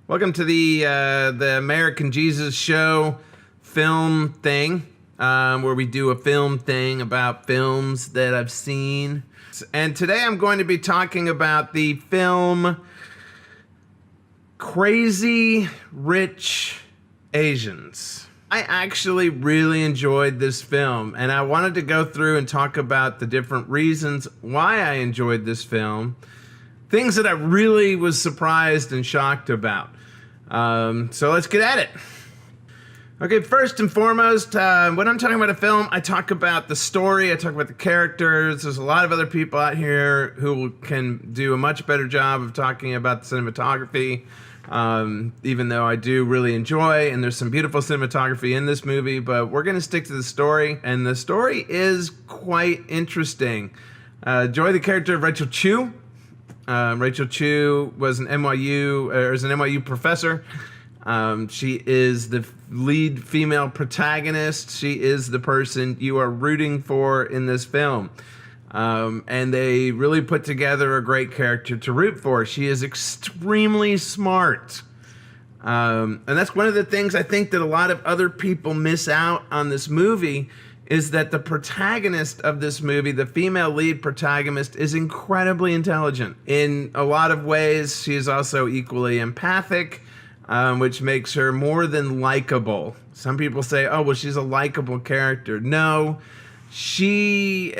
Welcome to the American Jesus Show film thing, where we do a film thing about films that I've seen. And today I'm going to be talking about the film Crazy Rich Asians. I actually really enjoyed this film, and I wanted to go through and talk about the different reasons why I enjoyed this film, things that I really was surprised and shocked about. So let's get at it. Okay, first and foremost, when I'm talking about a film, I talk about the story, I talk about the characters. There's a lot of other people out here who can do a much better job of talking about the cinematography, even though I do really enjoy, and there's some beautiful cinematography in this movie, but we're going to stick to the story, and the story is quite interesting. Enjoy the character of Rachel Chu. Rachel Chu was an NYU professor. She is the lead female protagonist. She is the person you are rooting for in this film. And they really put together a great character to root for. She is extremely smart. And that's one of the things I think that a lot of other people miss out on this movie, is that the protagonist of this movie, the female lead protagonist, is incredibly intelligent. In a lot of ways, she is also equally empathic, which makes her more than likable. Some people say, oh, well, she's a likable character. No, she,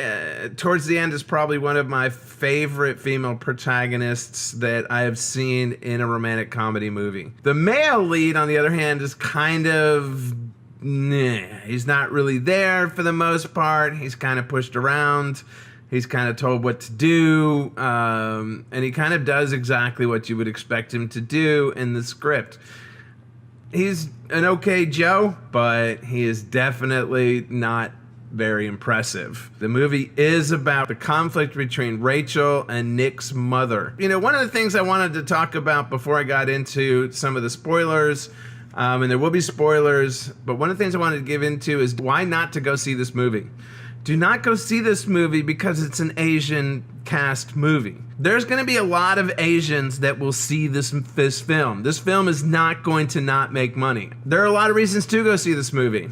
towards the end, is probably one of my favorite female protagonists that I have seen in a romantic comedy movie. The male lead, on the other hand, is kind of... he's not really there for the most part. He's kind of pushed around. He's kind of told what to do. And he kind of does exactly what you would expect him to do in the script. He's an okay Joe, but he is definitely not very impressive. The movie is about the conflict between Rachel and Nick's mother. You know, one of the things I wanted to talk about before I got into some of the spoilers, and there will be spoilers, but one of the things I wanted to give into is why not to go see this movie. Do not go see this movie because it's an Asian cast movie. There's going to be a lot of Asians that will see this film. This film is not going to not make money. There are a lot of reasons to go see this movie.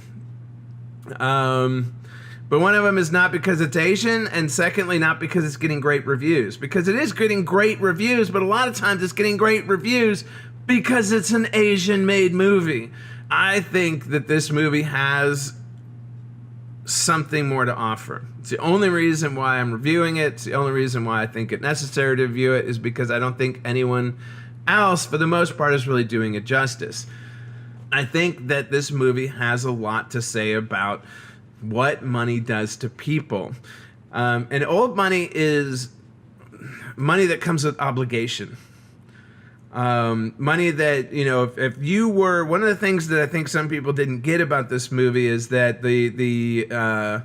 But one of them is not because it's Asian, and secondly, not because it's getting great reviews. Because it is getting great reviews, but a lot of times it's getting great reviews because it's an Asian-made movie. I think that this movie has something more to offer. It's the only reason why I'm reviewing it. It's the only reason why I think it's necessary to review it, is because I don't think anyone else, for the most part, is really doing it justice. I think that this movie has a lot to say about what money does to people. And old money is money that comes with obligation. Money that, you know, if you were, one of the things that I think some people didn't get about this movie is that the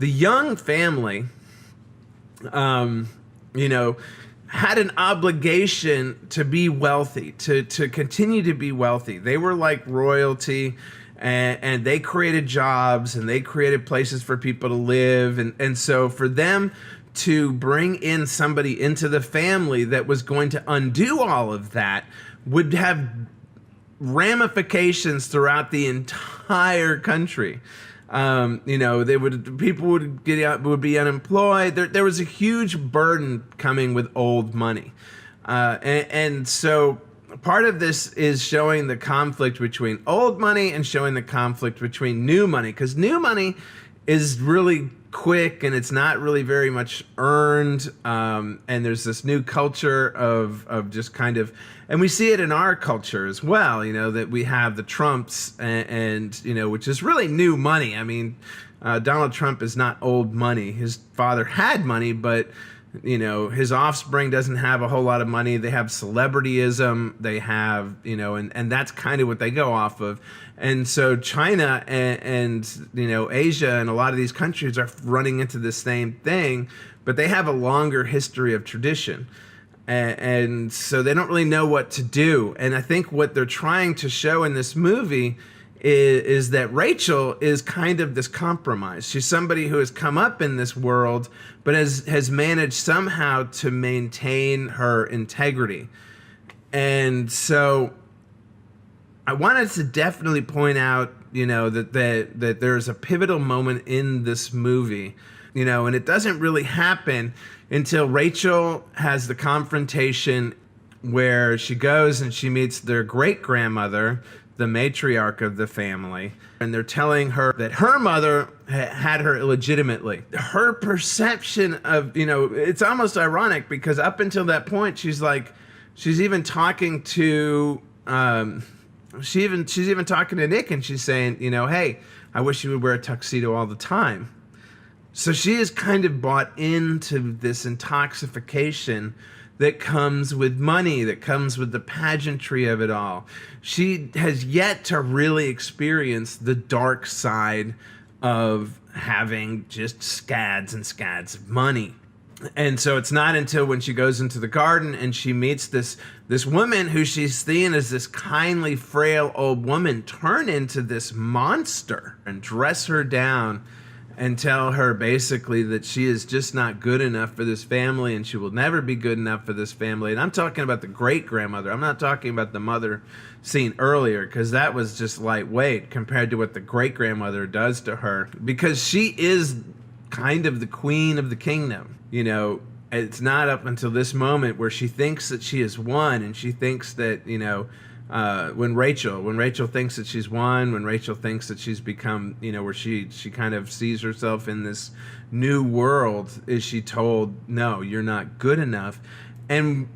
Young family, you know, had an obligation to be wealthy, to continue to be wealthy. They were like royalty, and they created jobs, and they created places for people to live. And so for them to bring in somebody into the family that was going to undo all of that would have ramifications throughout the entire country. You know, people would be unemployed. There was a huge burden coming with old money. And so part of this is showing the conflict between old money and showing the conflict between new money, because new money is really quick and it's not really very much earned, and there's this new culture of just kind of, and we see it in our culture as well, you know, that we have the Trumps and you know, which is really new money. I mean, Donald Trump is not old money. His father had money, but you know, his offspring doesn't have a whole lot of money. They have celebrityism. They have, you know, and that's kind of what they go off of. And so China and you know, Asia and a lot of these countries are running into the same thing, but they have a longer history of tradition. And so they don't really know what to do. And I think what they're trying to show in this movie is that Rachel is kind of this compromise. She's somebody who has come up in this world, but has managed somehow to maintain her integrity. And so I wanted to definitely point out, that there's a pivotal moment in this movie, and it doesn't really happen until Rachel has the confrontation where she goes and she meets their great-grandmother, the matriarch of the family, and they're telling her that her mother had her illegitimately. Her perception of, it's almost ironic because up until that point, she's even talking to, she's even talking to Nick, and she's saying, hey, I wish you would wear a tuxedo all the time. So she is kind of bought into this intoxication that comes with money, that comes with the pageantry of it all. She has yet to really experience the dark side of having just scads and scads of money. And so it's not until when she goes into the garden and she meets this woman who she's seeing as this kindly, frail old woman turn into this monster and dress her down and tell her basically that she is just not good enough for this family and she will never be good enough for this family. And I'm talking about the great-grandmother. I'm not talking about the mother scene earlier, because that was just lightweight compared to what the great-grandmother does to her, because she is kind of the queen of the kingdom. It's not up until this moment where she thinks that she has won, and she thinks that, when Rachel thinks that she's won, when Rachel thinks that she's become, where she kind of sees herself in this new world, is she told, no, you're not good enough. And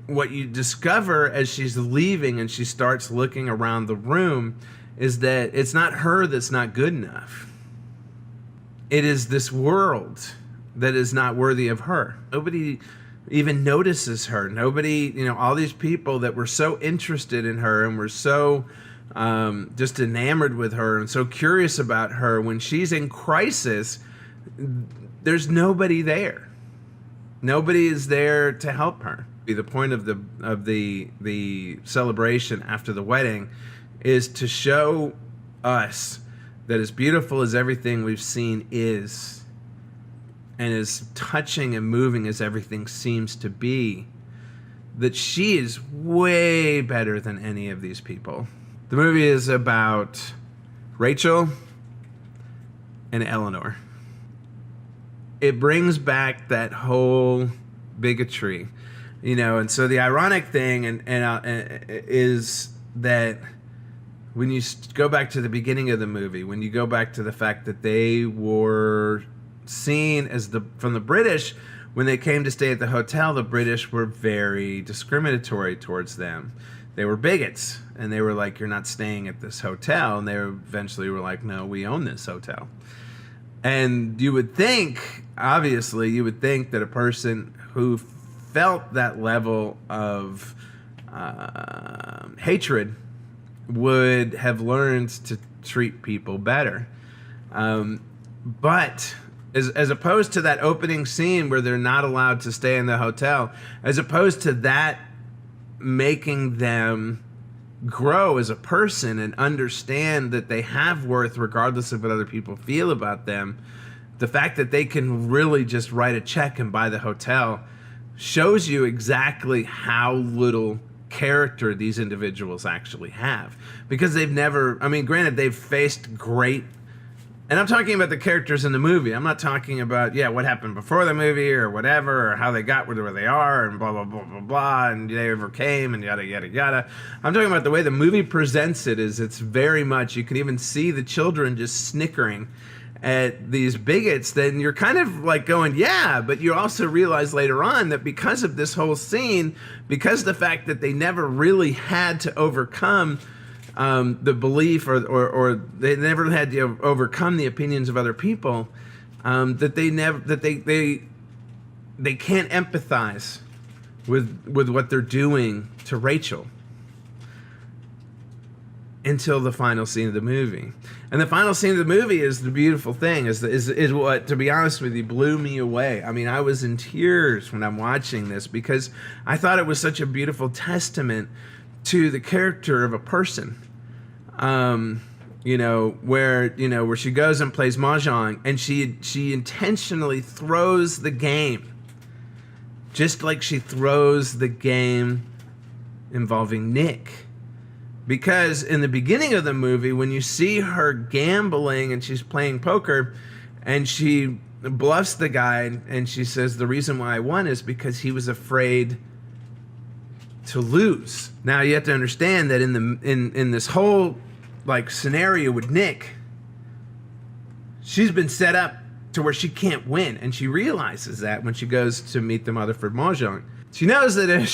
what you discover as she's leaving and she starts looking around the room is that it's not her that's not good enough. It is this world that is not worthy of her. Nobody even notices her. Nobody, all these people that were so interested in her and were so just enamored with her and so curious about her, when she's in crisis, there's nobody there. Nobody is there to help her. The point of the celebration after the wedding is to show us that as beautiful as everything we've seen is, and as touching and moving as everything seems to be, that she is way better than any of these people. The movie is about Rachel and Eleanor. It brings back that whole bigotry, and so the ironic thing is that when you go back to the beginning of the movie, when you go back to the fact that they were seen as from the British, when they came to stay at the hotel, the British were very discriminatory towards them. They were bigots, and they were like, you're not staying at this hotel. And they eventually were like, no, we own this hotel. And you would think, obviously, that a person who felt that level of hatred would have learned to treat people better. But as opposed to that opening scene where they're not allowed to stay in the hotel, as opposed to that making them grow as a person and understand that they have worth regardless of what other people feel about them, the fact that they can really just write a check and buy the hotel shows you exactly how little character these individuals actually have. Because they've never, granted, they've faced great, and I'm talking about the characters in the movie. I'm not talking about, what happened before the movie or whatever, or how they got where they are and blah, blah, blah, blah, blah, and they overcame and yada, yada, yada. I'm talking about the way the movie presents it. Is it's very much, you can even see the children just snickering at these bigots. Then you're kind of like going, yeah, but you also realize later on that because of this whole scene, because of the fact that they never really had to overcome the belief or they never had to overcome the opinions of other people, that they can't empathize with what they're doing to Rachel until the final scene of the movie. And the final scene of the movie is the beautiful thing, is what, to be honest with you, blew me away. I was in tears when I'm watching this because I thought it was such a beautiful testament to the character of a person. Where she goes and plays mahjong, and she intentionally throws the game, just like she throws the game involving Nick. Because in the beginning of the movie, when you see her gambling and she's playing poker, and she bluffs the guy, and she says the reason why I won is because he was afraid to lose. Now you have to understand that in this whole like scenario with Nick, she's been set up to where she can't win, and she realizes that when she goes to meet the mother for mahjong. She knows that if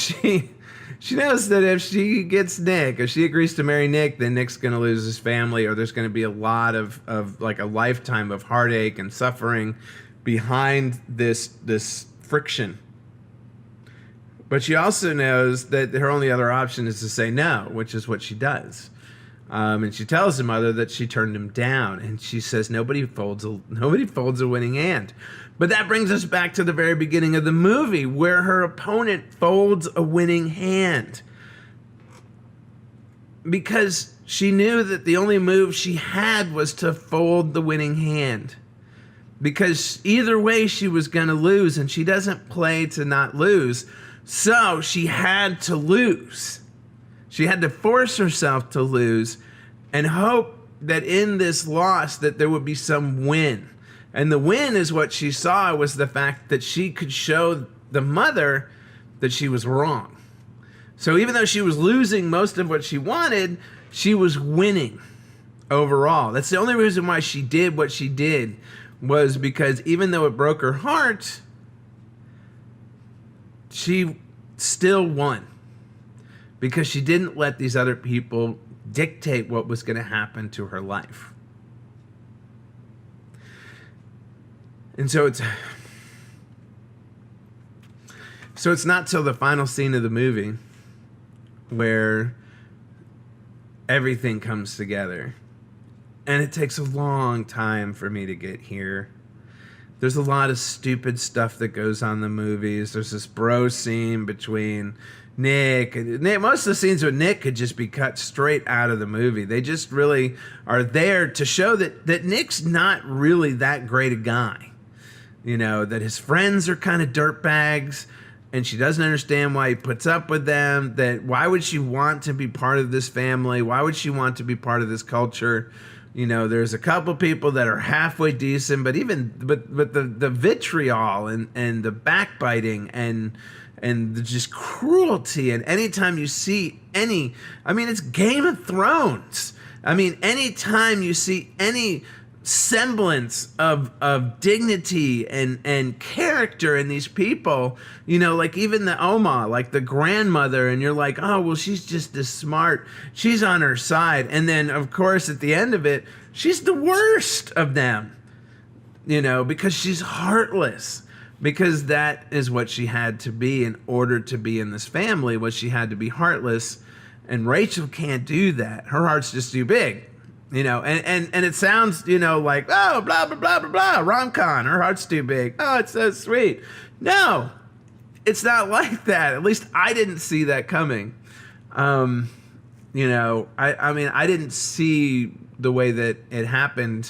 she gets Nick, if she agrees to marry Nick, then Nick's going to lose his family, or there's going to be a lot of like a lifetime of heartache and suffering behind this friction. But she also knows that her only other option is to say no, which is what she does. And she tells the mother that she turned him down, and she says nobody folds a winning hand. But that brings us back to the very beginning of the movie, where her opponent folds a winning hand, because she knew that the only move she had was to fold the winning hand, because either way she was going to lose, and she doesn't play to not lose. So she had to lose. She had to force herself to lose and hope that in this loss that there would be some win. And the win is what she saw was the fact that she could show the mother that she was wrong. So even though she was losing most of what she wanted, she was winning overall. That's the only reason why she did what she did, was because even though it broke her heart, she still won. Because she didn't let these other people dictate what was going to happen to her life. And so it's not till the final scene of the movie where everything comes together. And it takes a long time for me to get here. There's a lot of stupid stuff that goes on in the movies. There's this bro scene between Nick. Most of the scenes with Nick could just be cut straight out of the movie. They just really are there to show that Nick's not really that great a guy. You know, that his friends are kind of dirtbags, and she doesn't understand why he puts up with them. That why would she want to be part of this family? Why would she want to be part of this culture? You know, there's a couple people that are halfway decent, but the vitriol and the backbiting and the just cruelty, and anytime you see it's Game of Thrones. Anytime you see any semblance of dignity and character in these people, like even the Oma, like the grandmother, and you're like, oh, well, she's just as smart. She's on her side. And then, of course, at the end of it, she's the worst of them, because she's heartless. Because that is what she had to be in order to be in this family, was she had to be heartless. And Rachel can't do that. Her heart's just too big. And it sounds, like, oh, blah, blah, blah, blah, blah, rom-com, her heart's too big. Oh, it's so sweet. No, it's not like that. At least I didn't see that coming. I didn't see the way that it happening.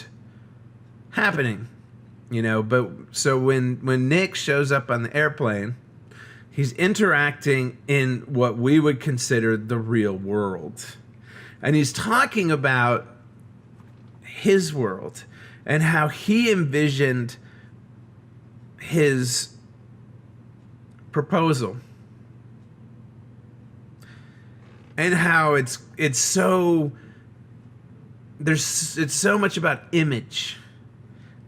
But so when Nick shows up on the airplane, he's interacting in what we would consider the real world. And he's talking about his world and how he envisioned his proposal, and how it's so much about image,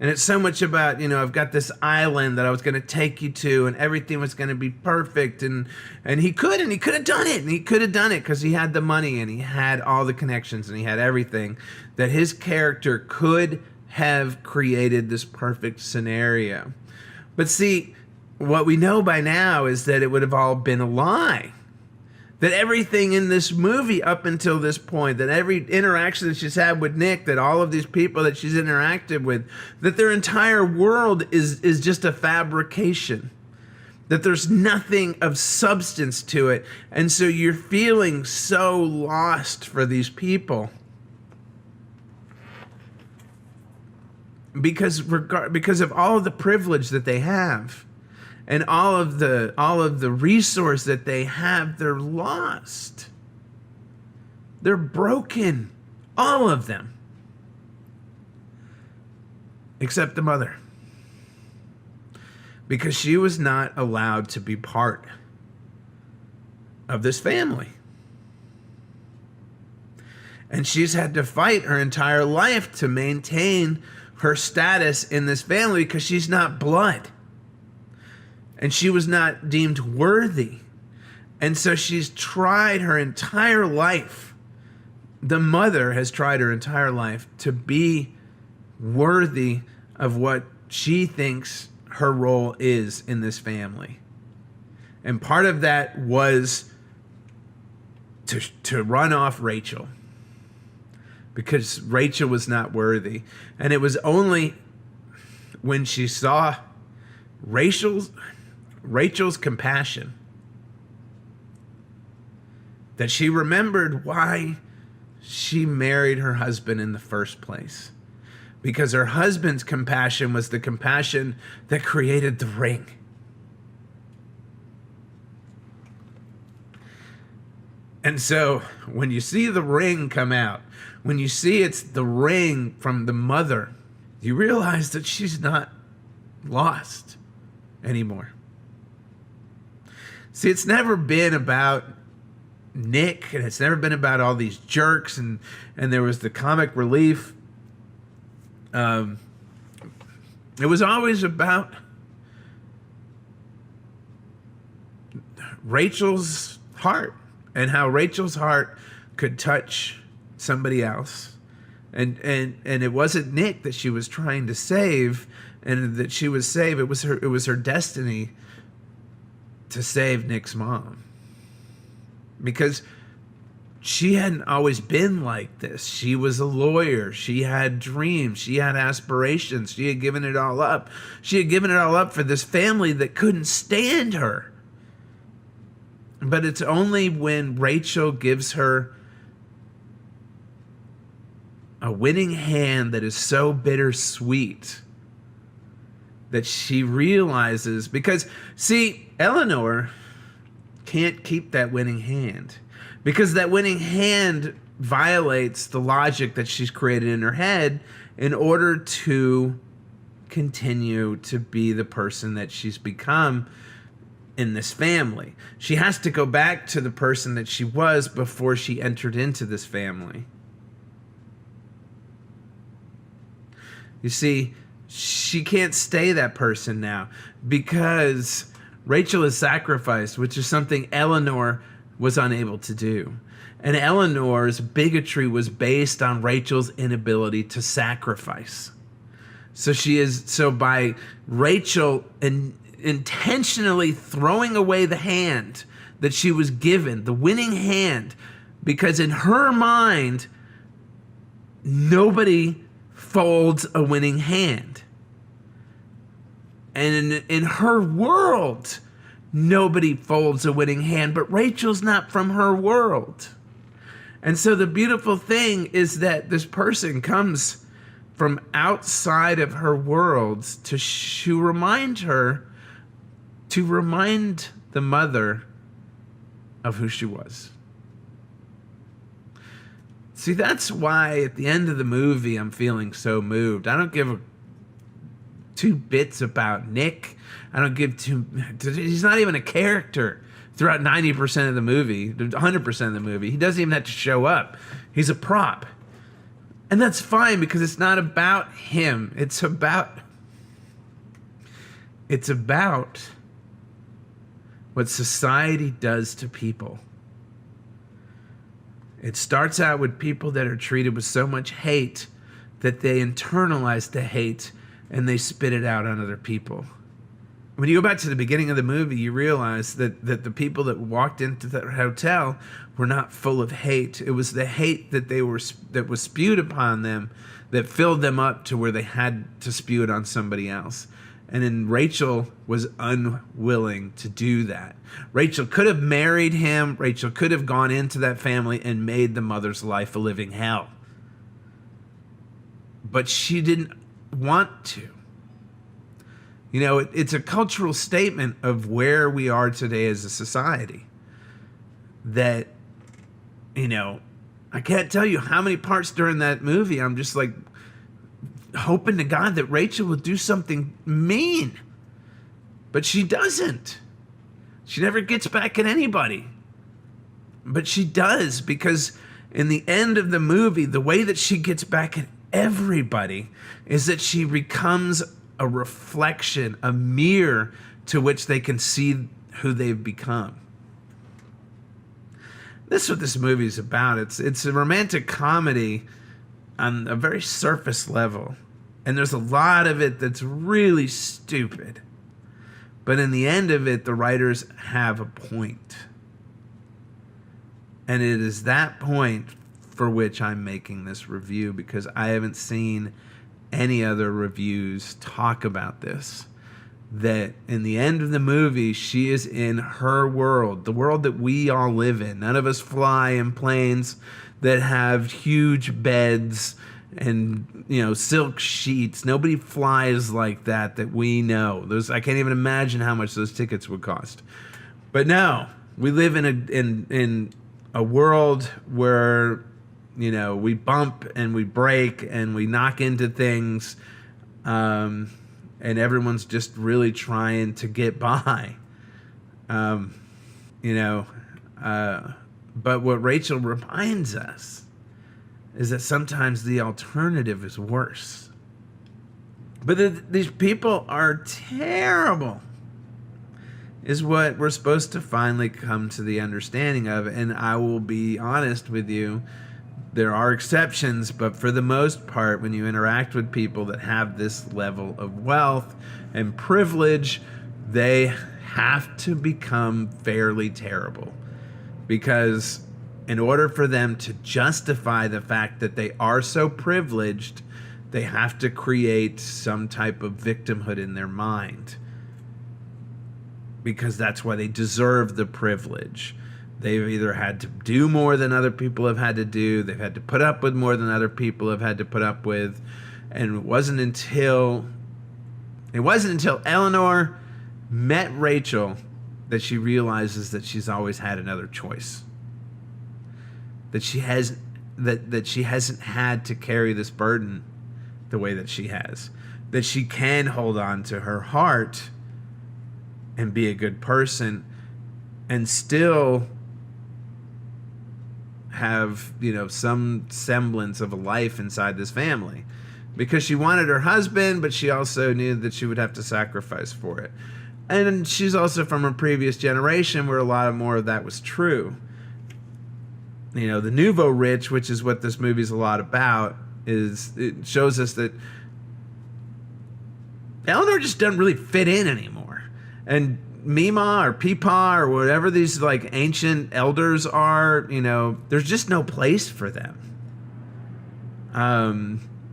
and it's so much about, I've got this island that I was going to take you to, and everything was going to be perfect, and he could have done it, and he could have done it because he had the money, and he had all the connections, and he had everything, that his character could have created this perfect scenario. But see, what we know by now is that it would have all been a lie. That everything in this movie up until this point, that every interaction that she's had with Nick, that all of these people that she's interacted with, that their entire world is just a fabrication. That there's nothing of substance to it. And so you're feeling so lost for these people. Because of all of the privilege that they have. And all of the resource that they have, they're lost. They're broken. All of them. Except the mother. Because she was not allowed to be part of this family. And she's had to fight her entire life to maintain her status in this family because she's not blood. And she was not deemed worthy. And so she's tried her entire life. The mother has tried her entire life to be worthy of what she thinks her role is in this family. And part of that was to run off Rachel. Because Rachel was not worthy. And it was only when she saw Rachel's compassion that she remembered why she married her husband in the first place. Because her husband's compassion was the compassion that created the ring. And so when you see the ring come out, when you see it's the ring from the mother, you realize that she's not lost anymore. See, it's never been about Nick, and it's never been about all these jerks, and there was the comic relief. It was always about Rachel's heart and how Rachel's heart could touch somebody else. And it wasn't Nick that she was trying to save and that she was saved. It was her destiny to save Nick's mom. Because she hadn't always been like this. She was a lawyer. She had dreams. She had aspirations. She had given it all up. She had given it all up for this family that couldn't stand her. But it's only when Rachel gives her a winning hand that is so bittersweet that she realizes, because, see, Eleanor can't keep that winning hand because that winning hand violates the logic that she's created in her head in order to continue to be the person that she's become in this family. She has to go back to the person that she was before she entered into this family. You see, she can't stay that person now because Rachel is sacrificed, which is something Eleanor was unable to do. And Eleanor's bigotry was based on Rachel's inability to sacrifice. So by Rachel intentionally throwing away the hand that she was given, the winning hand, because in her mind, nobody folds a winning hand. And in her world, nobody folds a winning hand, but Rachel's not from her world. And so the beautiful thing is that this person comes from outside of her world to remind her, to remind the mother of who she was. See, that's why at the end of the movie, I'm feeling so moved. I don't give two bits about Nick. I don't give he's not even a character throughout 90% of the movie, 100% of the movie. He doesn't even have to show up. He's a prop. And that's fine because it's not about him. It's about what society does to people. It starts out with people that are treated with so much hate that they internalize the hate and they spit it out on other people. When you go back to the beginning of the movie, you realize that the people that walked into that hotel were not full of hate. It was the hate that was spewed upon them that filled them up to where they had to spew it on somebody else. And then Rachel was unwilling to do that. Rachel could have married him. Rachel could have gone into that family and made the mother's life a living hell. But she didn't want to. You know, it's a cultural statement of where we are today as a society. That, you know, I can't tell you how many parts during that movie I'm just like hoping to God that Rachel would do something mean. But she doesn't. She never gets back at anybody. But she does, because in the end of the movie, the way that she gets back at everybody is that she becomes a reflection, a mirror to which they can see who they've become. This is what this movie is about. It's a romantic comedy on a very surface level. And there's a lot of it that's really stupid. But in the end of it, the writers have a point. And it is that point for which I'm making this review, because I haven't seen any other reviews talk about this. That in the end of the movie, she is in her world, the world that we all live in. None of us fly in planes that have huge beds and, silk sheets. Nobody flies like that we know. I can't even imagine how much those tickets would cost. But no, we live in a world where, we bump and we break and we knock into things, and everyone's just really trying to get by. But what Rachel reminds us is that sometimes the alternative is worse. But these people are terrible, is what we're supposed to finally come to the understanding of. And I will be honest with you, there are exceptions, but for the most part, when you interact with people that have this level of wealth and privilege, they have to become fairly terrible. Because in order for them to justify the fact that they are so privileged, they have to create some type of victimhood in their mind. Because that's why they deserve the privilege. They've either had to do more than other people have had to do, they've had to put up with more than other people have had to put up with. And it wasn't until Eleanor met Rachel that she realizes that she's always had another choice. That she hasn't had to carry this burden the way that she has. That she can hold on to her heart and be a good person and still have, some semblance of a life inside this family. Because she wanted her husband, but she also knew that she would have to sacrifice for it. And she's also from a previous generation where a lot more of that was true. The nouveau rich, which is what this movie's a lot about, it shows us that Eleanor just doesn't really fit in anymore. And Mima or Peepaw or whatever these ancient elders are, there's just no place for them.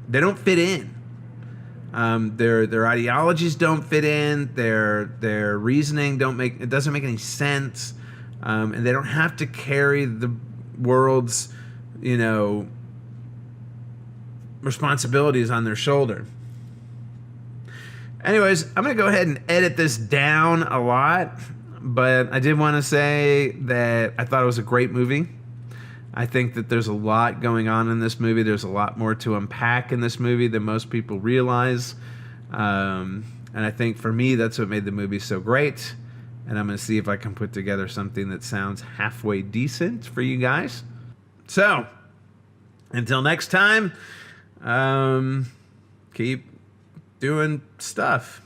They don't fit in. Their ideologies don't fit in. Their reasoning doesn't make any sense. And they don't have to carry the world's, responsibilities on their shoulder. Anyways, I'm going to go ahead and edit this down a lot, but I did want to say that I thought it was a great movie. I think that there's a lot going on in this movie. There's a lot more to unpack in this movie than most people realize. And I think for me, that's what made the movie so great. And I'm going to see if I can put together something that sounds halfway decent for you guys. So, until next time, keep doing stuff.